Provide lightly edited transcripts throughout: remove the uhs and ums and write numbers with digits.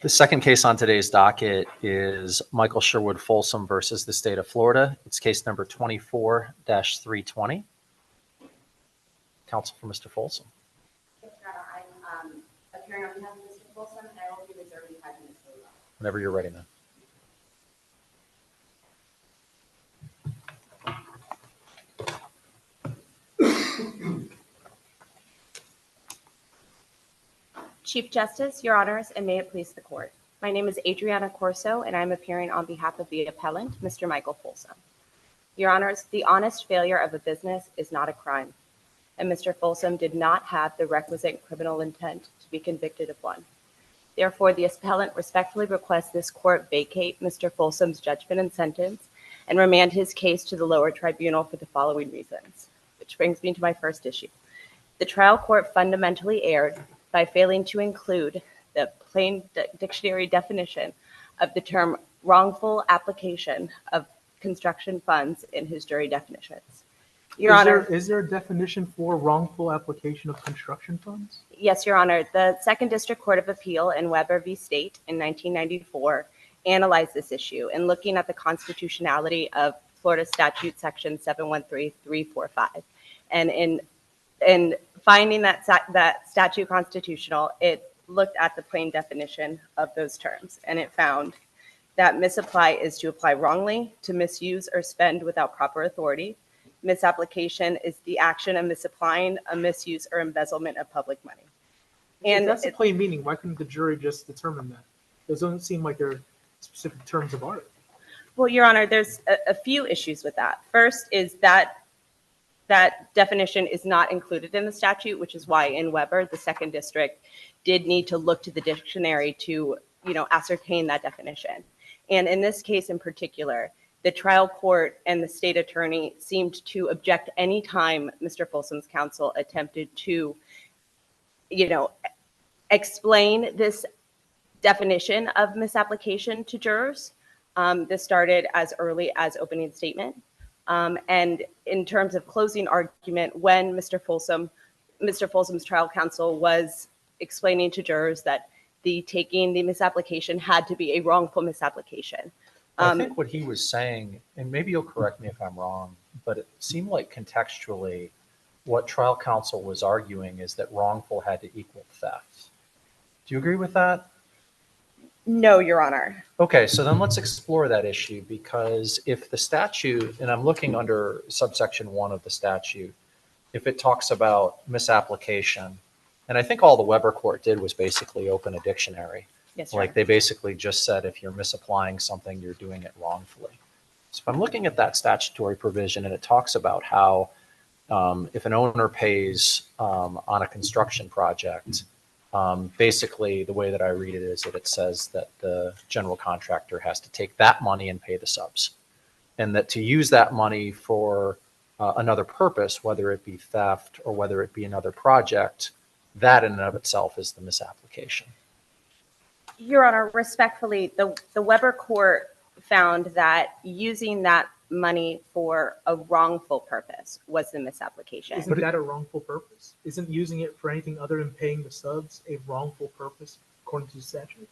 The second case on today's docket is Michael Sherwood Folsom versus the state of Florida. It's case number 24-320. Counsel for Mr. Folsom. Yes, Your Honor, I'm appearing on behalf of Mr. Folsom, and I will be reserving 5 minutes for you. Whenever you're ready, ma'am. Chief Justice, Your Honors, and may it please the Court. My name is Adriana Corso, and I'm appearing on behalf of the appellant, Mr. Michael Folsom. Your Honors, the honest failure of a business is not a crime, and Mr. Folsom did not have the requisite criminal intent to be convicted of one. Therefore, the appellant respectfully requests this Court vacate Mr. Folsom's judgment and sentence and remand his case to the lower tribunal for the following reasons, which brings me to my first issue. The trial court fundamentally erred by failing to include the plain dictionary definition of the term wrongful application of construction funds in his jury definitions. Your Honor, is there a definition for wrongful application of construction funds? Yes, Your Honor. The Second District Court of Appeal in Weber v. State in 1994 analyzed this issue in looking at the constitutionality of Florida Statute Section 713345. And in finding that statute constitutional, it looked at the plain definition of those terms, and it found that misapply is to apply wrongly, to misuse or spend without proper authority. Misapplication is the action of misapplying, a misuse or embezzlement of public money. And if that's the plain meaning, why couldn't the jury just determine that? Those don't seem like they're specific terms of art. Well, Your Honor, there's a few issues with that. First is that definition is not included in the statute, which is why in Weber, the Second District did need to look to the dictionary to, ascertain that definition. And in this case in particular, the trial court and the state attorney seemed to object any time Mr. Folsom's counsel attempted to, explain this definition of misapplication to jurors. This started as early as opening statement. And in terms of closing argument, when Mr. Folsom's trial counsel was explaining to jurors that the misapplication had to be a wrongful misapplication. I think what he was saying, and maybe you'll correct me if I'm wrong, but it seemed like contextually what trial counsel was arguing is that wrongful had to equal theft. Do you agree with that? No, Your Honor. Okay, so then let's explore that issue, because if the statute, and I'm looking under subsection 1 of the statute, if it talks about misapplication, and I think all the Weber court did was basically open a dictionary. Yes, Like they basically just said, if you're misapplying something, you're doing it wrongfully. So if I'm looking at that statutory provision and it talks about how if an owner pays on a construction project, basically the way that I read it is that it says that the general contractor has to take that money and pay the subs. And that to use that money for another purpose, whether it be theft or whether it be another project, that in and of itself is the misapplication. Your Honor, respectfully, the Weber court found that using that money for a wrongful purpose was the misapplication. Isn't that a wrongful purpose? Isn't using it for anything other than paying the subs a wrongful purpose according to the statute?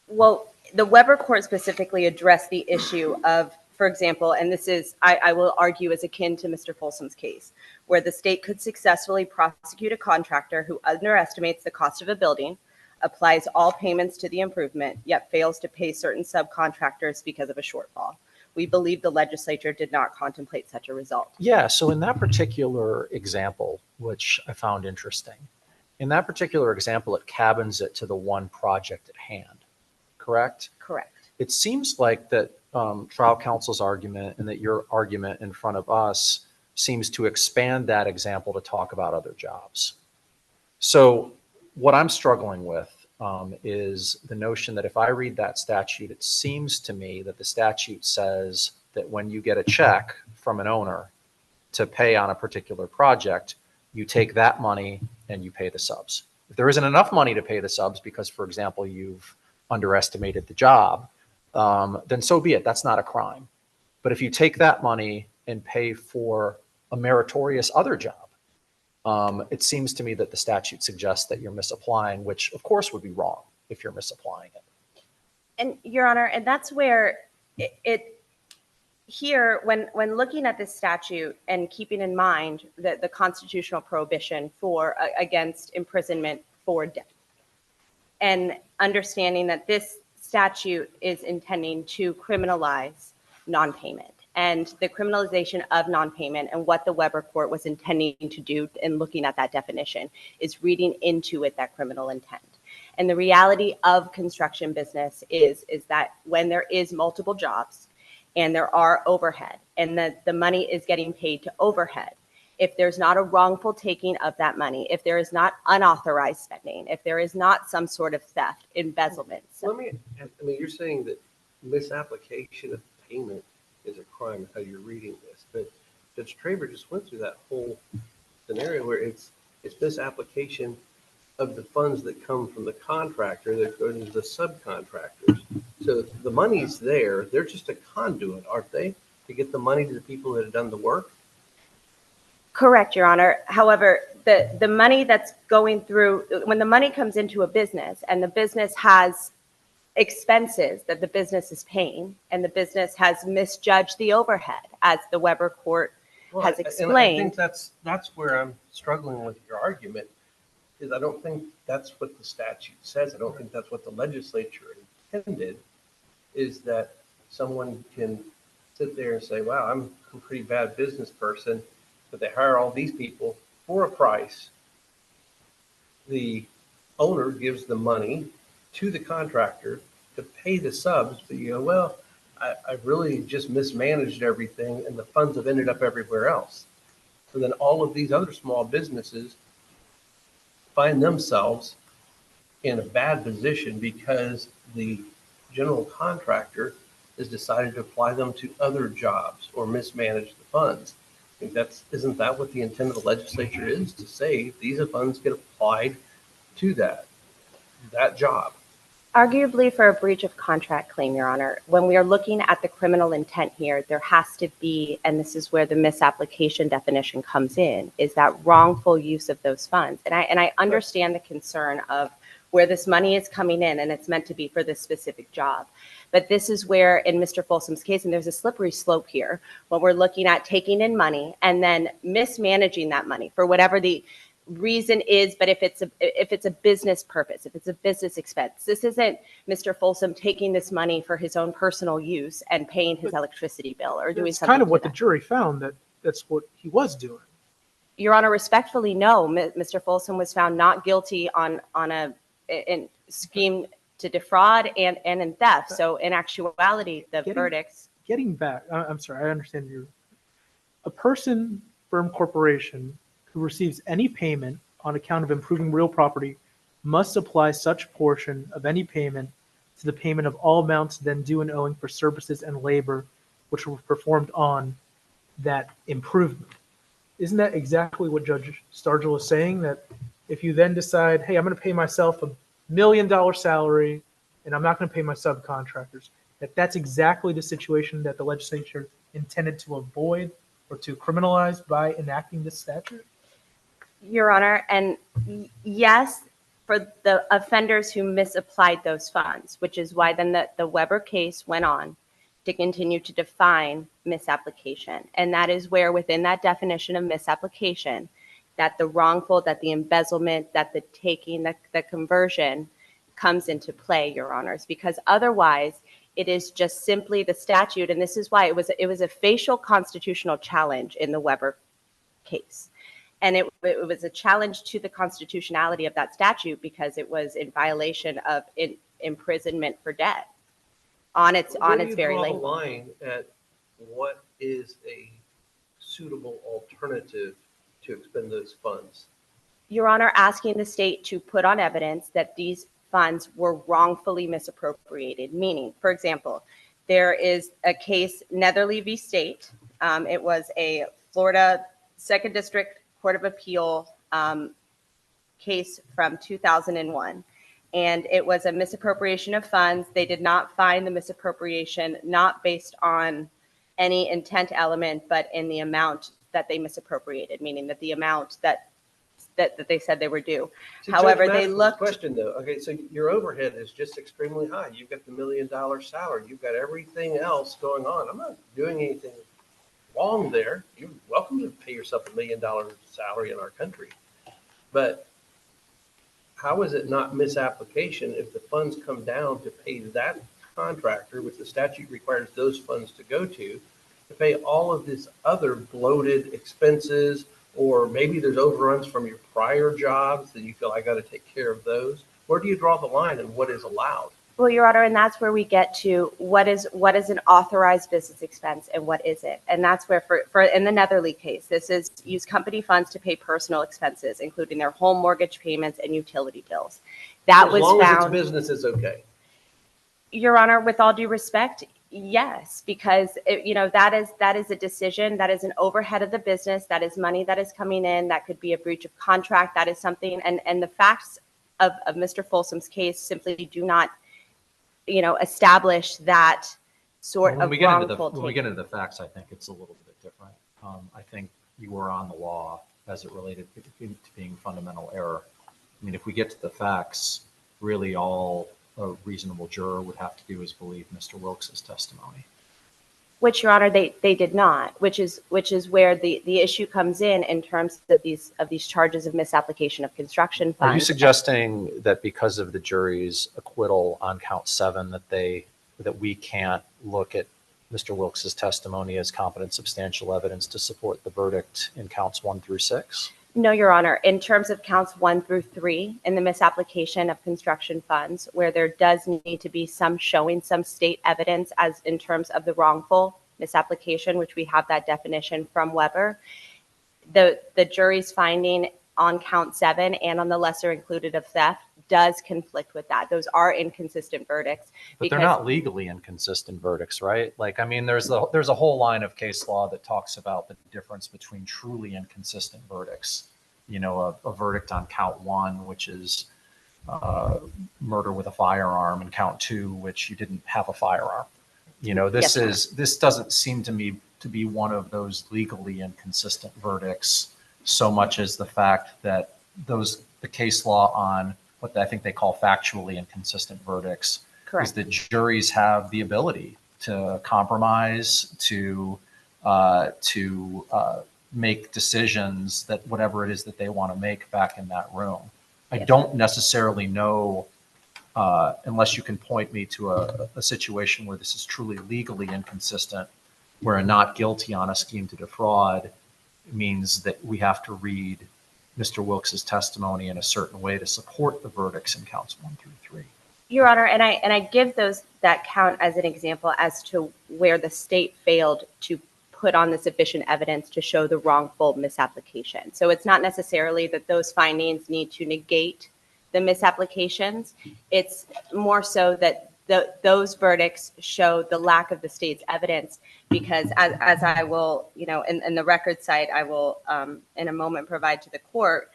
Well, the Weber court specifically addressed the issue of, for example, and this is, I will argue, is akin to Mr. Folsom's case, where the state could successfully prosecute a contractor who underestimates the cost of a building, applies all payments to the improvement, yet fails to pay certain subcontractors because of a shortfall. We believe the legislature did not contemplate such a result. Yeah, so in that particular example, which I found interesting, in that particular example, it cabins it to the one project at hand, correct? Correct. It seems like that trial counsel's argument and that your argument in front of us seems to expand that example to talk about other jobs. So what I'm struggling with is the notion that if I read that statute, it seems to me that the statute says that when you get a check from an owner to pay on a particular project, you take that money and you pay the subs. If there isn't enough money to pay the subs because, for example, you've underestimated the job, then so be it. That's not a crime. But if you take that money and pay for a meritorious other job, it seems to me that the statute suggests that you're misapplying, which of course would be wrong if you're misapplying it. And Your Honor, and that's where it here, when looking at this statute and keeping in mind that the constitutional prohibition for against imprisonment for debt, and understanding that this statute is intending to criminalize non-payment and the criminalization of non-payment, and what the Weber court was intending to do in looking at that definition is reading into it that criminal intent. And the reality of construction business is that when there is multiple jobs and there are overhead and that the money is getting paid to overhead, if there's not a wrongful taking of that money, if there is not unauthorized spending, if there is not some sort of theft, embezzlement. Let me, I mean, you're saying that misapplication of payment is a crime, how you're reading this, but Judge Traber just went through that whole scenario where it's misapplication of the funds that come from the contractor that go to the subcontractors. So the money's there, they're just a conduit, aren't they, to get the money to the people that have done the work? Correct, Your Honor. However, the money that's going through, when the money comes into a business and the business has expenses that the business is paying and the business has misjudged the overhead, as the Weber court has And I explained. think that's where I'm struggling with your argument, is I don't think that's what the statute says. I don't think that's what the legislature intended, is that someone can sit there and say, wow, I'm a pretty bad business person, but they hire all these people for a price. The owner gives the money to the contractor to pay the subs, but you go, well, I really just mismanaged everything and the funds have ended up everywhere else. So then all of these other small businesses find themselves in a bad position because the general contractor has decided to apply them to other jobs or mismanage the funds. I think isn't that what the intent of the legislature is, to say these funds get applied to that job? Arguably for a breach of contract claim, Your Honor, when we are looking at the criminal intent here, there has to be, and this is where the misapplication definition comes in, is that wrongful use of those funds. And I understand the concern of where this money is coming in and it's meant to be for this specific job. But this is where, in Mr. Folsom's case, and there's a slippery slope here, when we're looking at taking in money and then mismanaging that money for whatever the reason is, but if it's a business purpose, if it's a business expense, this isn't Mr. Folsom taking this money for his own personal use and paying his electricity bill or doing That's something. kind of to what that. the jury found, that's what he was doing. Your Honor, respectfully, no. Mr. Folsom was found not guilty on a scheme to defraud and in theft. So in actuality, the verdicts. Getting back, I'm sorry, I understand a person, firm, corporation who receives any payment on account of improving real property must apply such portion of any payment to the payment of all amounts then due and owing for services and labor which were performed on that improvement. Isn't that exactly what Judge Stargell is saying? That if you then decide, hey, I'm going to pay myself $1 million salary and I'm not going to pay my subcontractors, that's exactly the situation that the legislature intended to avoid or to criminalize by enacting this statute? Your Honor, and yes, for the offenders who misapplied those funds, which is why then the Weber case went on to continue to define misapplication. And that is where within that definition of misapplication, that the wrongful, that the embezzlement, that the taking, that the conversion comes into play, Your Honors, because otherwise it is just simply the statute. And this is why it was a facial constitutional challenge in the Weber case. And it was a challenge to the constitutionality of that statute because it was in violation of imprisonment for debt on its very Where do you draw the language. line at what is a suitable alternative to expend those funds? Your Honor, asking the state to put on evidence that these funds were wrongfully misappropriated, meaning, for example, there is a case, Netherly v. State. It was a Florida 2nd District Court of Appeal case from 2001. And it was a misappropriation of funds. They did not find the misappropriation not based on any intent element, but in the amount that they misappropriated, meaning that the amount that that they said they were due. See, However, Judge they Matheson's looked. Question though, okay, so your overhead is just extremely high. You've got the $1 million salary. You've got everything else going on. I'm not doing anything wrong there. You're welcome to pay yourself $1 million salary in our country. But how is it not misapplication if the funds come down to pay that contractor, which the statute requires those funds to go to pay all of this other bloated expenses, or maybe there's overruns from your prior jobs that you feel I got to take care of those? Where do you draw the line and what is allowed? Well, Your Honor, and that's where we get to what is an authorized business expense and what isn't. And that's where for in the Netherly case, this is use company funds to pay personal expenses, including their home mortgage payments and utility bills. That As was long as it's found. business is okay. Your Honor, with all due respect, yes, because that is a decision, that is an overhead of the business, that is money that is coming in, that could be a breach of contract, that is something, and the facts of Mr. Folsom's case simply do not, establish that sort When of we get into wrongful when we get taking. into the facts, I think it's a little bit different. I think you were on the law as it related to being fundamental error. I mean, if we get to the facts, really all a reasonable juror would have to do is believe Mr. Wilkes's testimony. Which, Your Honor, they did not, which is where the issue comes in terms of these charges of misapplication of construction funds. Are you suggesting that because of the jury's acquittal on count 7 that we can't look at Mr. Wilkes's testimony as competent substantial evidence to support the verdict in counts 1 through 6? No, Your Honor. In terms of counts 1 through 3 in the misapplication of construction funds, where there does need to be some showing some state evidence as in terms of the wrongful misapplication, which we have that definition from Weber, the jury's finding on count 7 and on the lesser included of theft does conflict with that. Those are inconsistent verdicts. But they're not legally inconsistent verdicts, right? Like, I mean, there's a whole line of case law that talks about the difference between truly inconsistent verdicts. A verdict on count 1, which is murder with a firearm, and count 2, which you didn't have a firearm. This doesn't seem to me to be one of those legally inconsistent verdicts so much as the fact that the case law on what I think they call factually inconsistent verdicts is that juries have the ability to compromise, to make decisions that whatever it is that they want to make back in that room. I don't necessarily know, unless you can point me to a situation where this is truly legally inconsistent, where a not guilty on a scheme to defraud means that we have to read Mr. Wilkes's testimony in a certain way to support the verdicts in counts 1 through 3. Your Honor, and I give that count as an example as to where the state failed to put on the sufficient evidence to show the wrongful misapplication. So it's not necessarily that those findings need to negate the misapplications. It's more so that those verdicts show the lack of the state's evidence, because as I will, in the record site, I will in a moment provide to the court,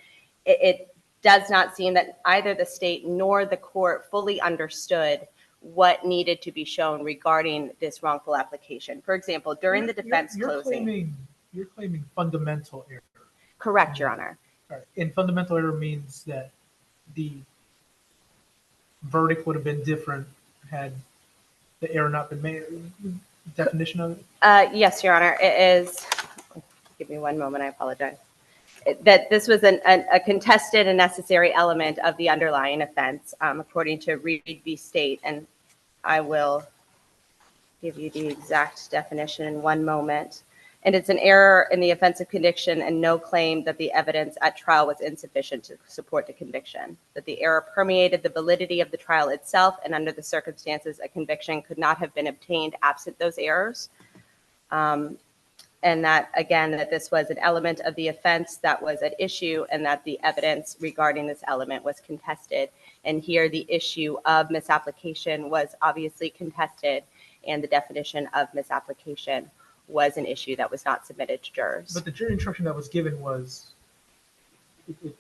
it does not seem that either the state nor the court fully understood what needed to be shown regarding this wrongful application. For example, during the defense closing. You're claiming fundamental error. Correct, Your Honor. All right. And fundamental error means that the verdict would have been different had the error not been made. Definition of it? Yes, Your Honor. It is. Give me one moment. I apologize. That this was a contested and necessary element of the underlying offense, according to Reed v. State. And I will give you the exact definition in one moment. And it's an error in the offense of conviction and no claim that the evidence at trial was insufficient to support the conviction. That the error permeated the validity of the trial itself, and under the circumstances, a conviction could not have been obtained absent those errors. And that, again, that this was an element of the offense that was at issue, and that the evidence regarding this element was contested. And here the issue of misapplication was obviously contested, and the definition of misapplication was an issue that was not submitted to jurors. But the jury instruction that was given was, it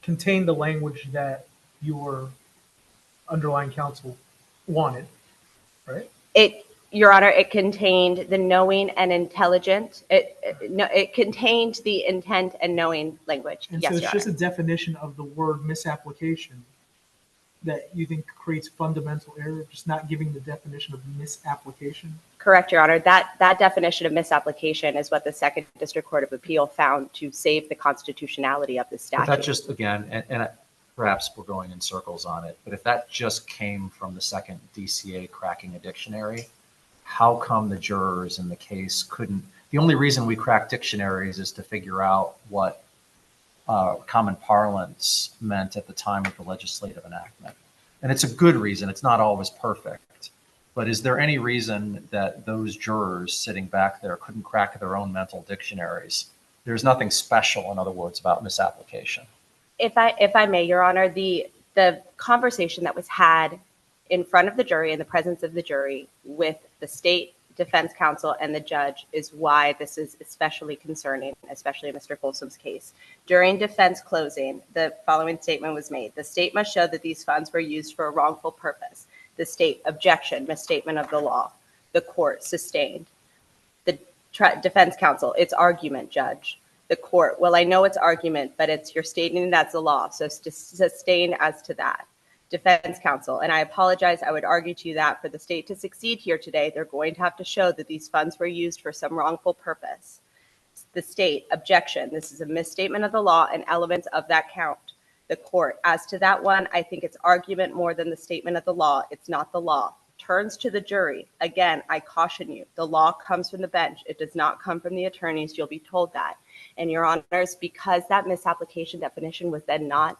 contained the language that your underlying counsel wanted, right? Your Honor, it contained the knowing and intelligent. It contained the intent and knowing language. And Yes, so it's Your just Honor. a definition of the word misapplication that you think creates fundamental error, just not giving the definition of misapplication. Correct, Your Honor. That definition of misapplication is what the Second District Court of Appeal found to save the constitutionality of the But statute. that just, again, perhaps we're going in circles on it, but if that just came from the second DCA cracking a dictionary, how come the jurors in the case couldn't? The only reason we crack dictionaries is to figure out what common parlance meant at the time of the legislative enactment. And it's a good reason. It's not always perfect. But is there any reason that those jurors sitting back there couldn't crack their own mental dictionaries? There's nothing special, in other words, about misapplication. If I may, Your Honor, the conversation that was had in front of the jury, in the presence of the jury, with the state defense counsel and the judge is why this is especially concerning, especially in Mr. Folsom's case. During defense closing, the following statement was made. The state must show that these funds were used for a wrongful purpose. The state, objection, misstatement of the law. The court, sustained. The defense counsel, it's argument, judge. The court, well, I know it's argument, but you're stating that's the law, so sustain as to that. Defense counsel, and I apologize, I would argue to you that for the state to succeed here today, they're going to have to show that these funds were used for some wrongful purpose. The state, objection, this is a misstatement of the law and elements of that count. The court, as to that one, I think it's argument more than the statement of the law. It's not the law. Turns to the jury. Again, I caution you, the law comes from the bench. It does not come from the attorneys. You'll be told that. And Your Honors, because that misapplication definition was then not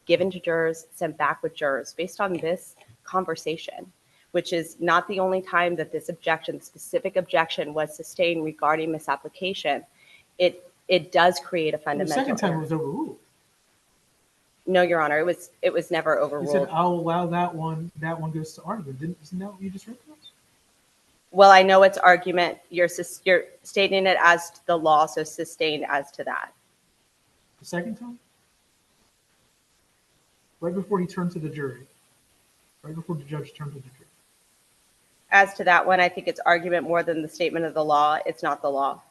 given to jurors, sent back with jurors based on this conversation, which is not the only time that this objection, specific objection, was sustained regarding misapplication. It does create a The fundamental second time it error. was overruled. No, Your Honor, it was never You overruled. said, I'll allow that one goes to argument. Isn't that what you just read to us? Well, I know it's argument. You're stating it as to the law, so sustained as to that. The second time? Right before he turned to the jury. Right before the judge turned to the jury. As to that one, I think it's argument more than the statement of the law. It's not the law.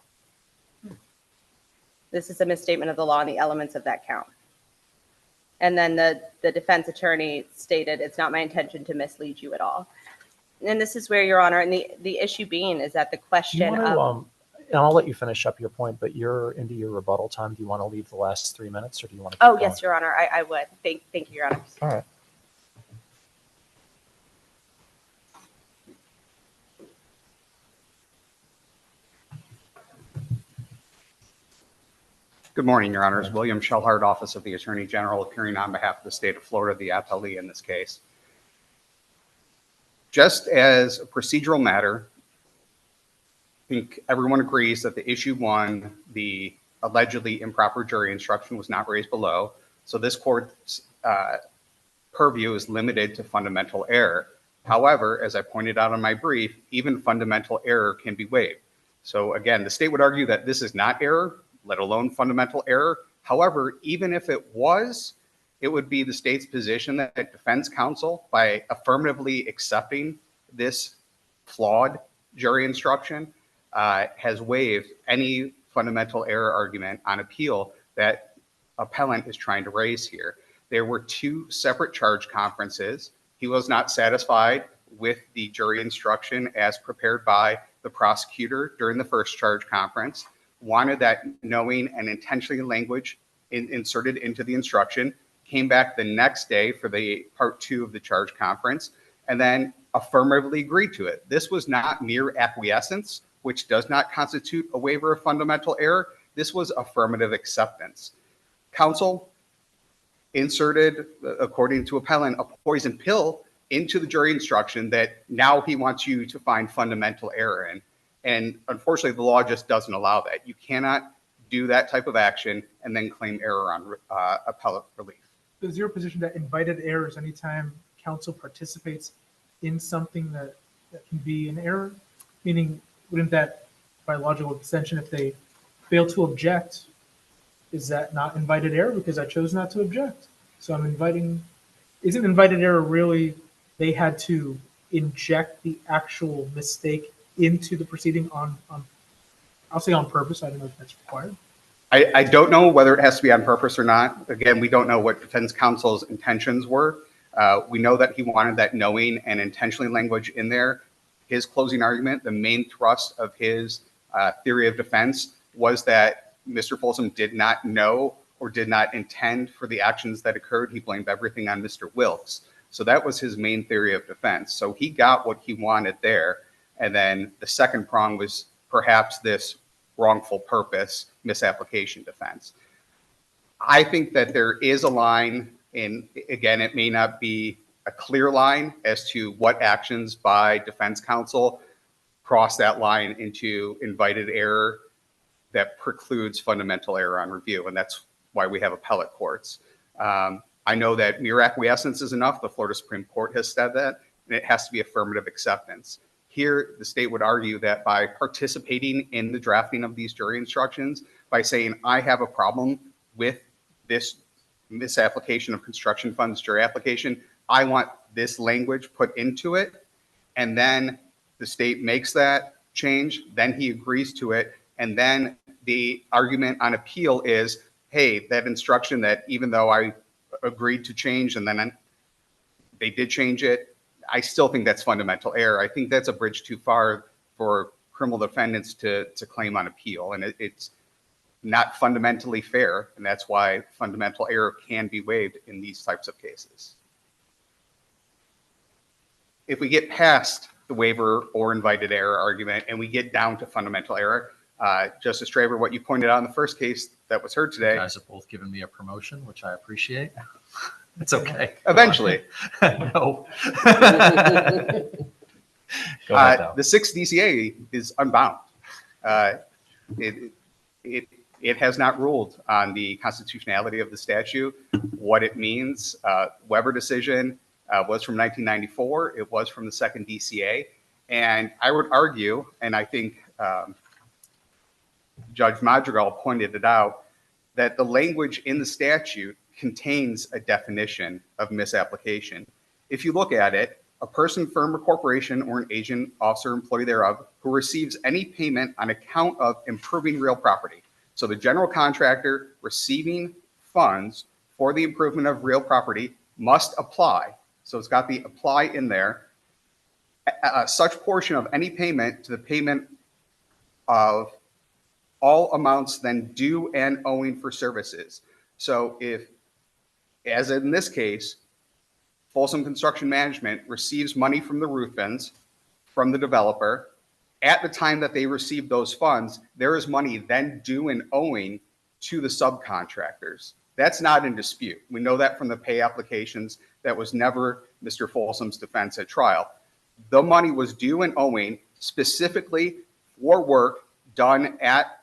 This is a misstatement of the law and the elements of that count. And then the defense attorney stated, it's not my intention to mislead you at all. And this is where, Your Honor, and the issue being is that the Do you question want of, to, and I'll let you finish up your point, but you're into your rebuttal time. Do you want to leave the last 3 minutes or do you want to? oh, yes, Your Honor, I would. Thank you, Your Honor. All right. Good morning, Your Honors. William Shellhart, Office of the Attorney General, appearing on behalf of the state of Florida, the appellee in this case. Just as a procedural matter, I think everyone agrees that the issue one, the allegedly improper jury instruction, was not raised below. So this court's purview is limited to fundamental error. However, as I pointed out in my brief, even fundamental error can be waived. So again, the state would argue that this is not error, let alone fundamental error. However, even if it was, it would be the state's position that defense counsel, by affirmatively accepting this flawed jury instruction, has waived any fundamental error argument on appeal that appellant is trying to raise here. There were two separate charge conferences. He was not satisfied with the jury instruction as prepared by the prosecutor during the first charge conference, wanted that knowing and intentionally language inserted into the instruction, came back the next day for the part two of the charge conference, and then affirmatively agreed to it. This was not mere acquiescence, which does not constitute a waiver of fundamental error. This was affirmative acceptance. Counsel inserted, according to appellant, a poison pill into the jury instruction that now he wants you to find fundamental error in. And unfortunately, the law just doesn't allow that. You cannot do that type of action and then claim error on appellate relief. Is your position that invited error is anytime counsel participates in something that can be an error? Meaning, wouldn't that, by logical extension, if they fail to object, is that not invited error because I chose not to object? So I'm inviting, isn't invited error really they had to inject the actual mistake into the proceeding on I'll say on purpose. I don't know if that's required. I don't know whether it has to be on purpose or not. Again, we don't know what defense counsel's intentions were. We know that he wanted that knowing and intentionally language in there. His closing argument, the main thrust of his theory of defense was that Mr. Folsom did not know or did not intend for the actions that occurred. He blamed everything on Mr. Wilkes. So that was his main theory of defense. So he got what he wanted there. And then the second prong was perhaps this wrongful purpose misapplication defense. I think that there is a line, and again, it may not be a clear line as to what actions by defense counsel cross that line into invited error that precludes fundamental error on review, and that's why we have appellate courts. I know that mere acquiescence is enough. The Florida Supreme Court has said that, and it has to be affirmative acceptance. Here, the state would argue that by participating in the drafting of these jury instructions, by saying, I have a problem with this misapplication of construction funds jury application, I want this language put into it, and then the state makes that change, then he agrees to it, and then the argument on appeal is, hey, that instruction that even though I agreed to change and then they did change it, I still think that's fundamental error. I think that's a bridge too far for criminal defendants to claim on appeal, and it's not fundamentally fair, and that's why fundamental error can be waived in these types of cases. If we get past the waiver or invited error argument and we get down to fundamental error, Justice Straver, what you pointed out in the first case that was heard today. You guys have both given me a promotion, which I appreciate. It's okay. Eventually. No. Go ahead, though. The 6th DCA is unbound. It has not ruled on the constitutionality of the statute, what it means. Weber decision was from 1994. It was from the 2nd DCA. And I would argue, and I think Judge Madrigal pointed it out, that the language in the statute contains a definition of misapplication. If you look at it, a person, firm, or corporation, or an agent, officer, employee thereof, who receives any payment on account of improving real property. So the general contractor receiving funds for the improvement of real property must apply. So it's got the apply in there. Such portion of any payment to the payment of all amounts then due and owing for services. So if, as in this case, Folsom Construction Management receives money from the Ruthvens, from the developer, at the time that they receive those funds, there is money then due and owing to the subcontractors. That's not in dispute. We know that from the pay applications. That was never Mr. Folsom's defense at trial. The money was due and owing specifically for work done at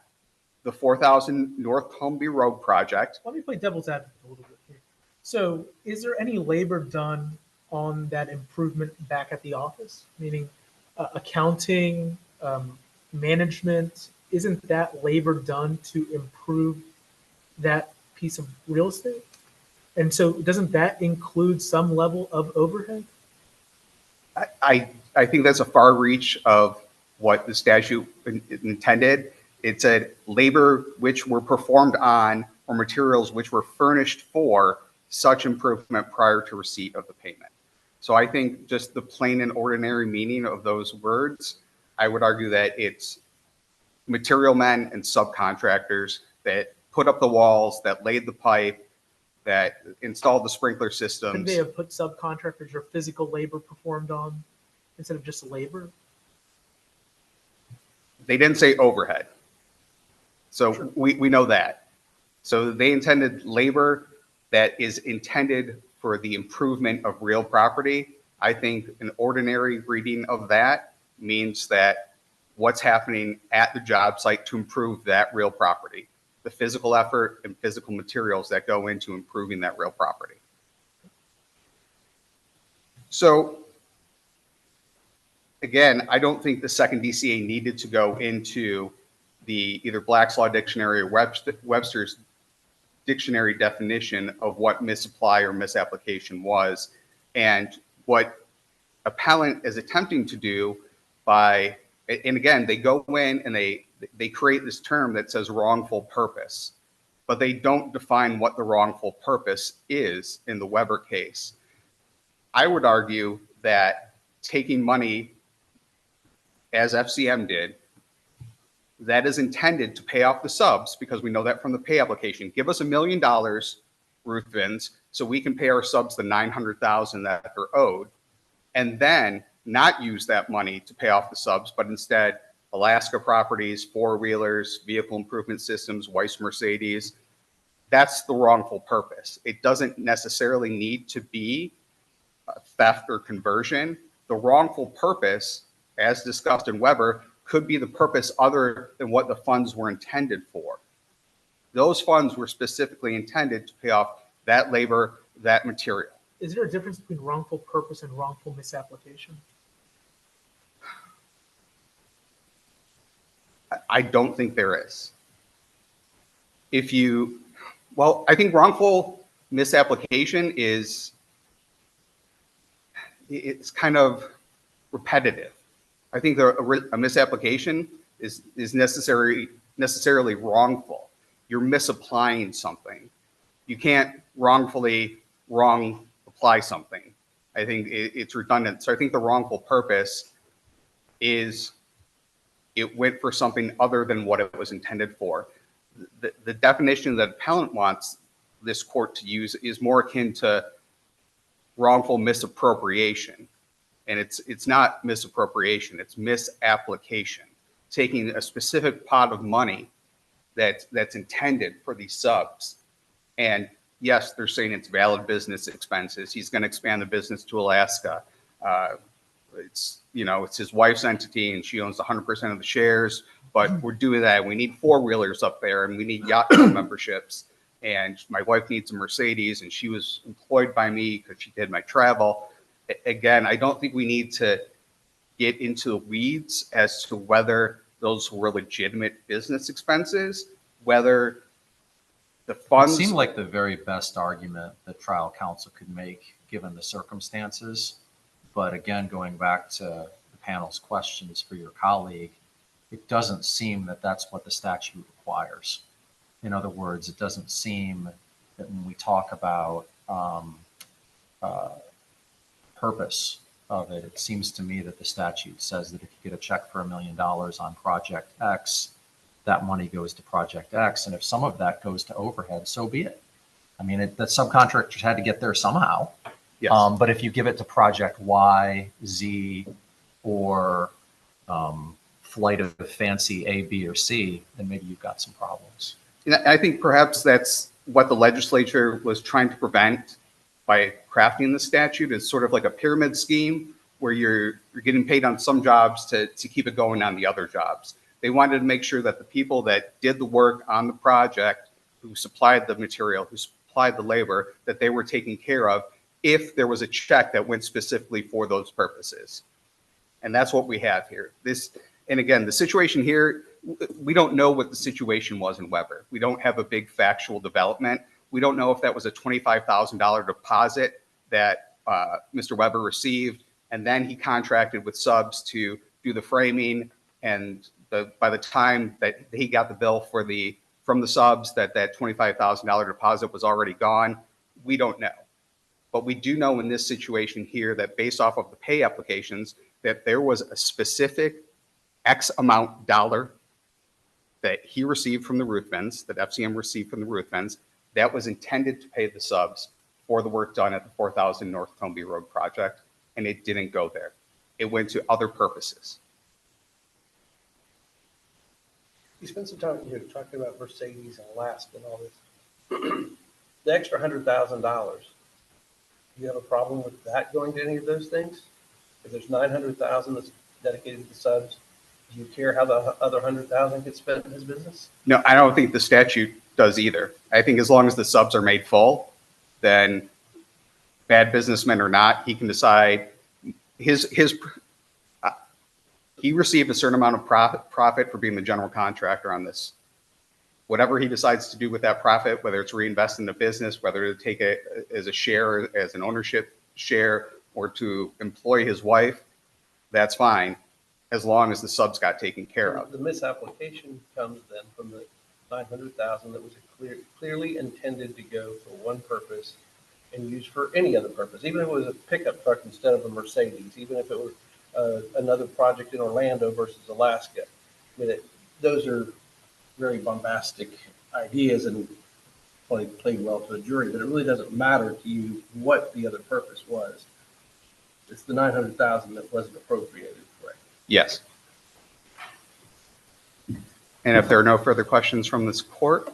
the 4000 North Columbia Road project. Let me play devil's advocate a little bit here. So is there any labor done on that improvement back at the office? Meaning accounting, management, isn't that labor done to improve that piece of real estate? And so doesn't that include some level of overhead? I think that's a far reach of what the statute intended. It said labor which were performed on or materials which were furnished for such improvement prior to receipt of the payment. So I think just the plain and ordinary meaning of those words, I would argue that it's material men and subcontractors that put up the walls, that laid the pipe, that installed the sprinkler systems. Couldn't they have put subcontractors or physical labor performed on instead of just labor? They didn't say overhead. So Sure. we know that. So they intended labor that is intended for the improvement of real property. I think an ordinary reading of that means that what's happening at the job site to improve that real property, the physical effort and physical materials that go into improving that real property. So again, I don't think the 2nd DCA needed to go into the either Black's Law Dictionary or Webster's dictionary definition of what misapply or misapplication was. And what appellant is attempting to do by, and again, they go in and they create this term that says wrongful purpose, but they don't define what the wrongful purpose is in the Weber case. I would argue that taking money, as FCM did, that is intended to pay off the subs, because we know that from the pay application. Give us $1 million, Ruthvens, so we can pay our subs the $900,000 that they're owed, and then not use that money to pay off the subs, but instead Alaska Properties, Four Wheelers, Vehicle Improvement Systems, Weiss Mercedes. That's the wrongful purpose. It doesn't necessarily need to be theft or conversion. The wrongful purpose, as discussed in Weber, could be the purpose other than what the funds were intended for. Those funds were specifically intended to pay off that labor, that material. Is there a difference between wrongful purpose and wrongful misapplication? I don't think there is. Well, I think wrongful misapplication it's kind of repetitive. I think a misapplication is necessarily wrongful. You're misapplying something. You can't wrongfully apply something. I think it's redundant. So I think the wrongful purpose is it went for something other than what it was intended for. The definition that appellant wants this court to use is more akin to wrongful misappropriation. And it's not misappropriation, it's misapplication. Taking a specific pot of money that's intended for these subs. And yes, they're saying it's valid business expenses. He's going to expand the business to Alaska. It's his wife's entity and she owns 100% of the shares, but we're doing that. We need four-wheelers up there and we need yacht club memberships. And my wife needs a Mercedes and she was employed by me because she did my travel. Again, I don't think we need to get into the weeds as to whether those were legitimate business expenses, whether the funds. It seemed like the very best argument that trial counsel could make given the circumstances. But again, going back to the panel's questions for your colleague, it doesn't seem that that's what the statute requires. In other words, it doesn't seem that when we talk about purpose of it, it seems to me that the statute says that if you get a check for $1 million on project X, that money goes to project X. And if some of that goes to overhead, so be it. I mean, the subcontractors had to get there somehow. Yes. But if you give it to project Y, Z, or flight of fancy A, B, or C, then maybe you've got some problems. And I think perhaps that's what the legislature was trying to prevent by crafting the statute. Is sort of like a pyramid scheme where you're getting paid on some jobs to keep it going on the other jobs. They wanted to make sure that the people that did the work on the project, who supplied the material, who supplied the labor, that they were taken care of if there was a check that went specifically for those purposes. And that's what we have here. And again, the situation here, we don't know what the situation was in Weber. We don't have a big factual development. We don't know if that was a $25,000 deposit that Mr. Weber received, and then he contracted with subs to do the framing, and by the time that he got the bill from the subs, that $25,000 deposit was already gone. We don't know. But we do know in this situation here that based off of the pay applications, that there was a specific X amount dollar that he received from the Ruthvens, that FCM received from the Ruthvens, that was intended to pay the subs for the work done at the 4000 North Tonby Road project, and it didn't go there. It went to other purposes. You spent some time here talking about Mercedes and Alaska and all this. The extra $100,000, do you have a problem with that going to any of those things? If there's $900,000 that's dedicated to the subs, do you care how the other $100,000 gets spent in his business? No, I don't think the statute does either. I think as long as the subs are made full, then bad businessman or not, he can decide he received a certain amount of profit for being the general contractor on this. Whatever he decides to do with that profit, whether it's reinvest in the business, whether to take it as a share, as an ownership share, or to employ his wife, that's fine, as long as the subs got taken care of. The misapplication comes then from the 900,000 that was clearly intended to go for one purpose and used for any other purpose, even if it was a pickup truck instead of a Mercedes, even if it was another project in Orlando versus Alaska. I mean, those are very bombastic ideas and probably played well to the jury, but it really doesn't matter to you what the other purpose was. It's the 900,000 that wasn't appropriated, correct? Yes. And if there are no further questions from this court,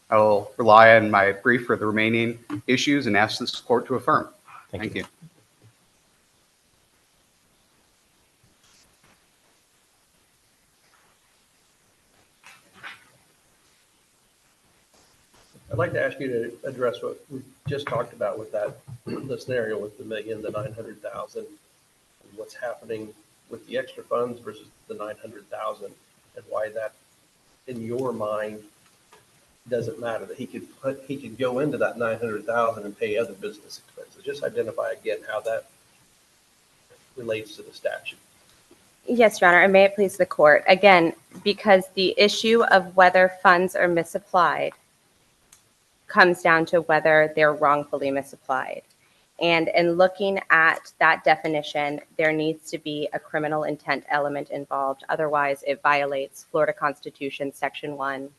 I will rely on my brief for the remaining issues and ask this court to affirm. Thank you. I'd like to ask you to address what we just talked about with that, the scenario with the million, the 900,000, and what's happening with the extra funds versus the 900,000, and why that, in your mind, doesn't matter, that he could go into that 900,000 and pay other business expenses. Just identify again how that relates to the statute. Yes, Your Honor, and may it please the court. Again, because the issue of whether funds are misapplied comes down to whether they're wrongfully misapplied. And in looking at that definition, there needs to be a criminal intent element involved. Otherwise, it violates Florida Constitution Statute 1,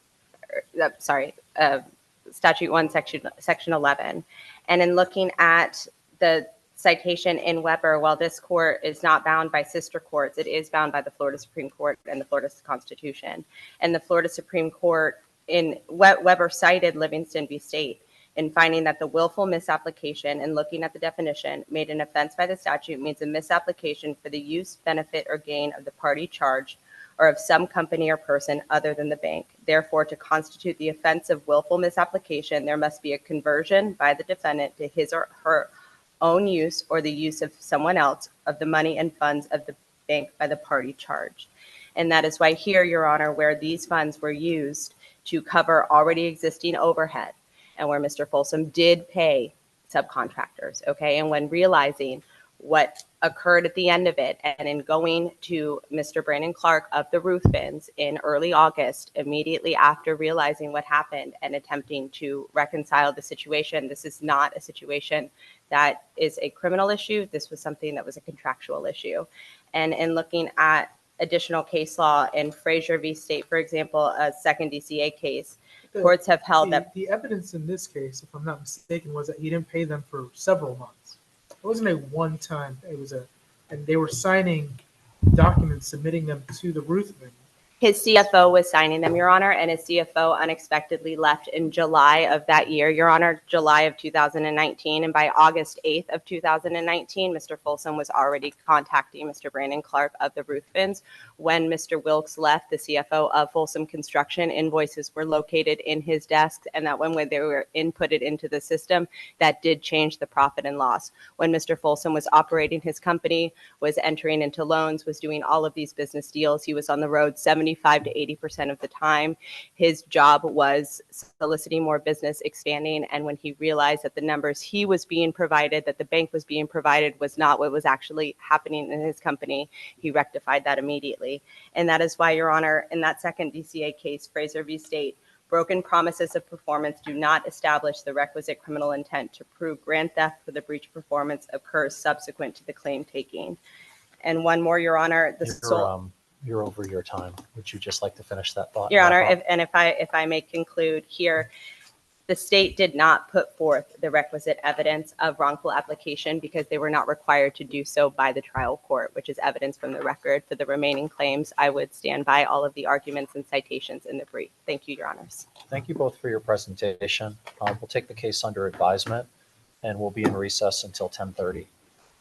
Section 11. And in looking at the citation in Weber, while this court is not bound by sister courts, it is bound by the Florida Supreme Court and the Florida Constitution. And the Florida Supreme Court in Weber cited Livingston v. State in finding that the willful misapplication and looking at the definition made an offense by the statute means a misapplication for the use, benefit, or gain of the party charged or of some company or person other than the bank. Therefore, to constitute the offense of willful misapplication, there must be a conversion by the defendant to his or her own use or the use of someone else of the money and funds of the bank by the party charged. And that is why here, Your Honor, where these funds were used to cover already existing overhead and where Mr. Folsom did pay subcontractors, okay? And when realizing what occurred at the end of it and in going to Mr. Brandon Clark of the Ruthvens in early August, immediately after realizing what happened and attempting to reconcile the situation, this is not a situation that is a criminal issue. This was something that was a contractual issue. And in looking at additional case law in Frazier v. State, for example, a second DCA case, courts have held that the evidence in this case, if I'm not mistaken, was that he didn't pay them for several months. It wasn't a one-time, and they were signing documents, submitting them to the Ruthven. his CFO was signing them, Your Honor, and his CFO unexpectedly left in July of that year, Your Honor, July of 2019. And by August 8th of 2019, Mr. Folsom was already contacting Mr. Brandon Clark of the Ruthvens. When Mr. Wilkes left, the CFO of Folsom Construction, invoices were located in his desk, and that when they were inputted into the system, that did change the profit and loss. When Mr. Folsom was operating his company, was entering into loans, was doing all of these business deals, he was on the road 75 to 80% of the time. His job was soliciting more business, expanding, and when he realized that the numbers he was being provided, that the bank was being provided, was not what was actually happening in his company, he rectified that immediately. And that is why, Your Honor, in that second DCA case, Frazier v. State, broken promises of performance do not establish the requisite criminal intent to prove grand theft for the breach of performance occurs subsequent to the claim taking. And one more, Your Honor, You're over your time. Would you just like to finish that thought? Your Honor, if I may conclude here, the state did not put forth the requisite evidence of wrongful application because they were not required to do so by the trial court, which is evidence from the record. For the remaining claims, I would stand by all of the arguments and citations in the brief. Thank you, Your Honors. Thank you both for your presentation. We'll take the case under advisement and we'll be in recess until 10:30.